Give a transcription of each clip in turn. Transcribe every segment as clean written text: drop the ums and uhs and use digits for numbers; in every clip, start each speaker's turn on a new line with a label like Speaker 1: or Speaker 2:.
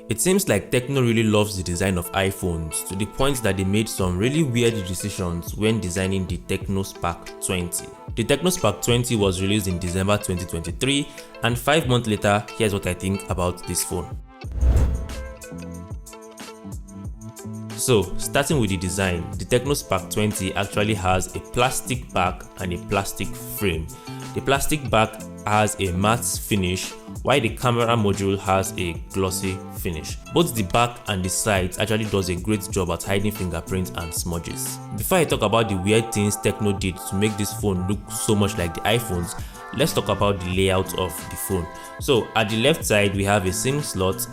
Speaker 1: It seems like Tecno really loves the design of iPhones to the point that they made some really weird decisions when designing the Tecno Spark 20. The Tecno Spark 20 was released in December 2023, and 5 months later, here's what I think about this phone. So, starting with the design, the Tecno Spark 20 actually has a plastic back and a plastic frame. The plastic back has a matte finish, while the camera module has a glossy finish. Both the back and the sides actually does a great job at hiding fingerprints and smudges. Before I talk about the weird things Tecno did to make this phone look so much like the iPhones, let's talk about the layout of the phone. So at the left side we have a SIM slot,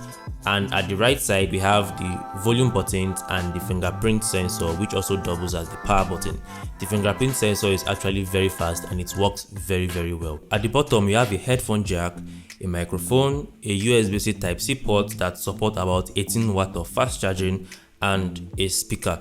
Speaker 1: and at the right side we have the volume buttons and the fingerprint sensor, which also doubles as the power button. The fingerprint sensor is actually very fast and it works very well. At the bottom we have a headphone jack, a microphone, a USB-C Type-C port that support about 18 watts of fast charging, and a speaker.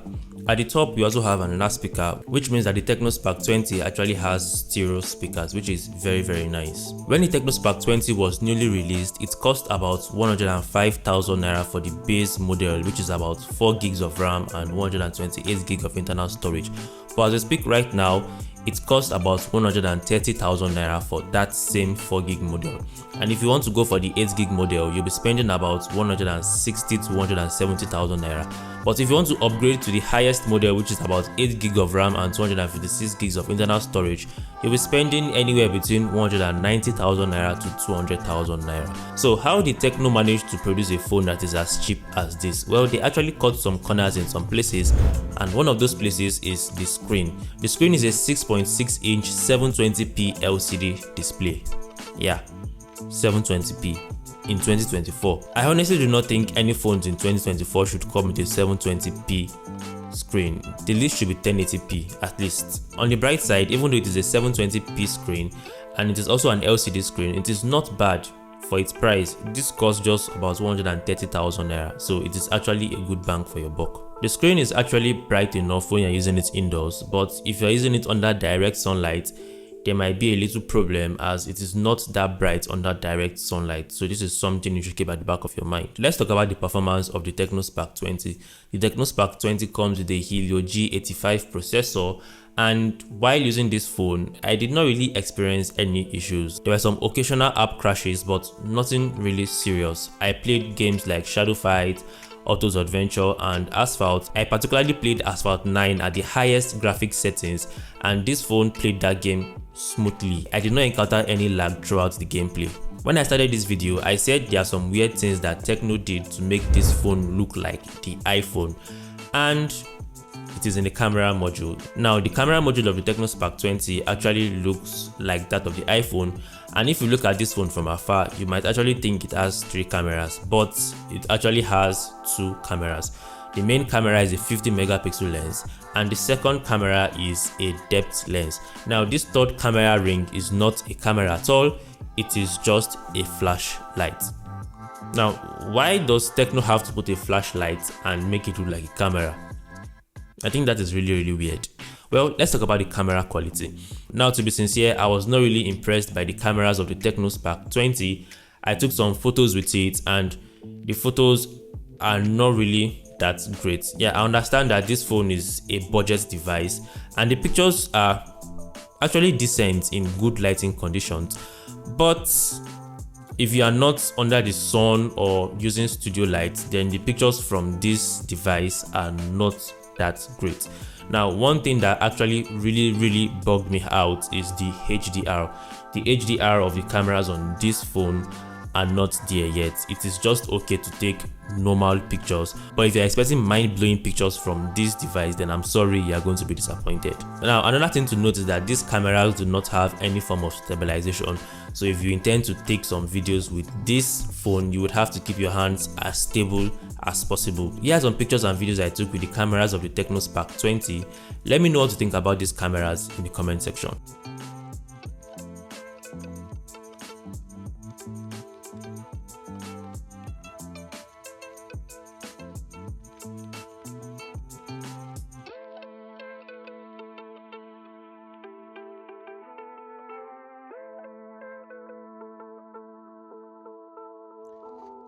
Speaker 1: At the top we also have another speaker, which means that the Tecno Spark 20 actually has stereo speakers, which is very nice. When the Tecno Spark 20 was newly released, it cost about 105,000 naira for the base model, which is about 4 gigs of RAM and 128 gigs of internal storage. But as I speak right now, it costs about 130,000 naira for that same 4 gig model. And if you want to go for the 8 gig model, you'll be spending about 160 to 170,000 naira. But if you want to upgrade to the highest model, which is about 8 gig of RAM and 256 gigs of internal storage, you'll be spending anywhere between 190,000 naira to 200,000 naira. So how did Tecno manage to produce a phone that is as cheap as this? Well, they actually cut some corners in some places, and one of those places is the screen. The screen is a 6.6 inch 720p LCD display. Yeah, 720p. In 2024. I honestly do not think any phones in 2024 should come with a 720p screen. The least should be 1080p at least. On the bright side, even though it is a 720p screen and it is also an LCD screen, it is not bad for its price. This costs just about 130,000 naira, so it is actually a good bang for your buck. The screen is actually bright enough when you're using it indoors, but if you're using it under direct sunlight, there might be a little problem as it is not that bright under direct sunlight. So this is something you should keep at the back of your mind. Let's talk about the performance of the Tecno Spark 20. The Tecno Spark 20 comes with a Helio G85 processor, and while using this phone, I did not really experience any issues. There were some occasional app crashes, but nothing really serious. I played games like Shadow Fight, Autos Adventure, and Asphalt. I particularly played Asphalt 9 at the highest graphics settings, and this phone played that game smoothly. I did not encounter any lag throughout the gameplay. When I started this video, I said there are some weird things that Tecno did to make this phone look like the iPhone, and it is in the camera module. Now, the camera module of the Tecno Spark 20 actually looks like that of the iPhone, and if you look at this phone from afar, you might actually think it has 3 cameras, but it actually has 2 cameras. The main camera is a 50 megapixel lens, and the second camera is a depth lens. Now, this third camera ring is not a camera at all, it is just a flashlight. Now, why does Tecno have to put a flashlight and make it look like a camera? I think that is really weird. Well, let's talk about the camera quality. Now, to be sincere, I was not really impressed by the cameras of the Tecno Spark 20. I took some photos with it, and the photos are not really that great. Yeah, I understand that this phone is a budget device, and the pictures are actually decent in good lighting conditions, but if you are not under the sun or using studio lights, then the pictures from this device are not that great. Now, one thing that actually really bugged me out is the HDR. The HDR of the cameras on this phone are not there yet. It is just okay to take normal pictures, but if you're expecting mind-blowing pictures from this device, then I'm sorry, you're going to be disappointed. Now, another thing to note is that these cameras do not have any form of stabilization, so if you intend to take some videos with this phone, you would have to keep your hands as stable as possible. Here are some pictures and videos I took with the cameras of the Tecno Spark 20. Let me know what you think about these cameras in the comment section.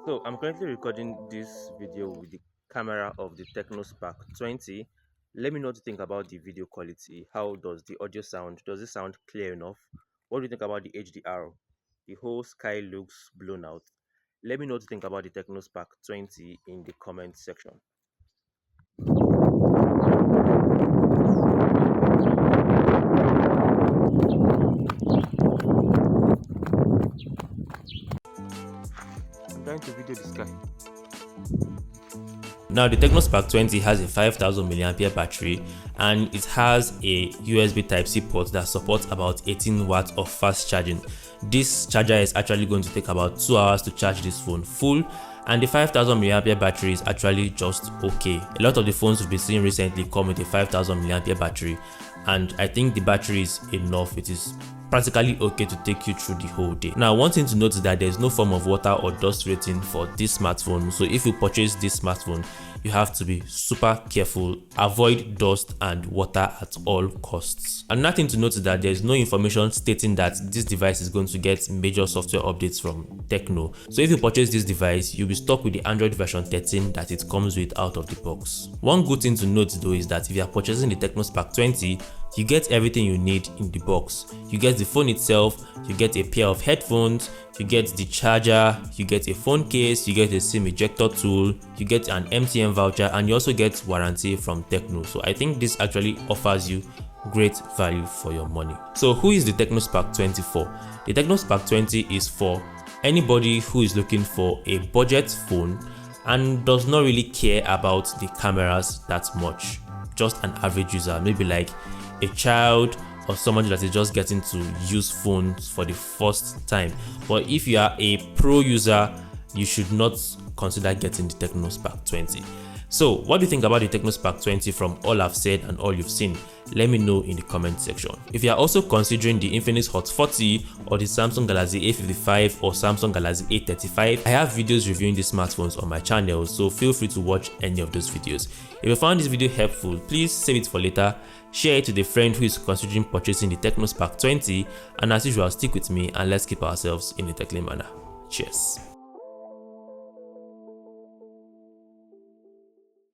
Speaker 1: So I'm currently recording this video with the camera of the Tecno Spark 20. Let me know what you think about the video quality. How does the audio sound? Does it sound clear enough? What do you think about the HDR? The whole sky looks blown out. Let me know what you think about the Tecno Spark 20 in the comment section. I'm trying to video the sky. Now the Tecno Spark 20 has a 5000 mAh battery and it has a USB Type-C port that supports about 18 watts of fast charging. This charger is actually going to take about 2 hours to charge this phone full, and the 5000 mAh battery is actually just okay. A lot of the phones we've been seeing recently come with a 5000 mAh battery, and I think the battery is enough. It is practically okay to take you through the whole day. Now, one thing to note is that there's no form of water or dust rating for this smartphone, so if you purchase this smartphone, you have to be super careful, avoid dust and water at all costs. Another thing to note is that there's no information stating that this device is going to get major software updates from Tecno. So if you purchase this device, you'll be stuck with the Android version 13 that it comes with out of the box. One good thing to note though is that if you are purchasing the Tecno Spark 20, you get everything you need in the box. You get the phone itself, you get a pair of headphones, you get the charger, you get a phone case, you get a SIM ejector tool, you get an MTN voucher, and you also get warranty from Tecno. So I think this actually offers you great value for your money. So who is the Tecno Spark 20 for? The Tecno Spark 20 is for anybody who is looking for a budget phone and does not really care about the cameras that much. Just an average user, maybe like a child or someone that is just getting to use phones for the first time. But if you are a pro user, you should not consider getting the Tecno Spark 20. So what do you think about the Tecno Spark 20 from all I've said and all you've seen? Let me know in the comment section. If you are also considering the Infinix Hot 40 or the Samsung Galaxy A55 or Samsung Galaxy A35, I have videos reviewing these smartphones on my channel, so feel free to watch any of those videos. If you found this video helpful, please save it for later, share it with a friend who is considering purchasing the Tecno Spark 20, and as usual, stick with me and let's keep ourselves in a techly manner. Cheers.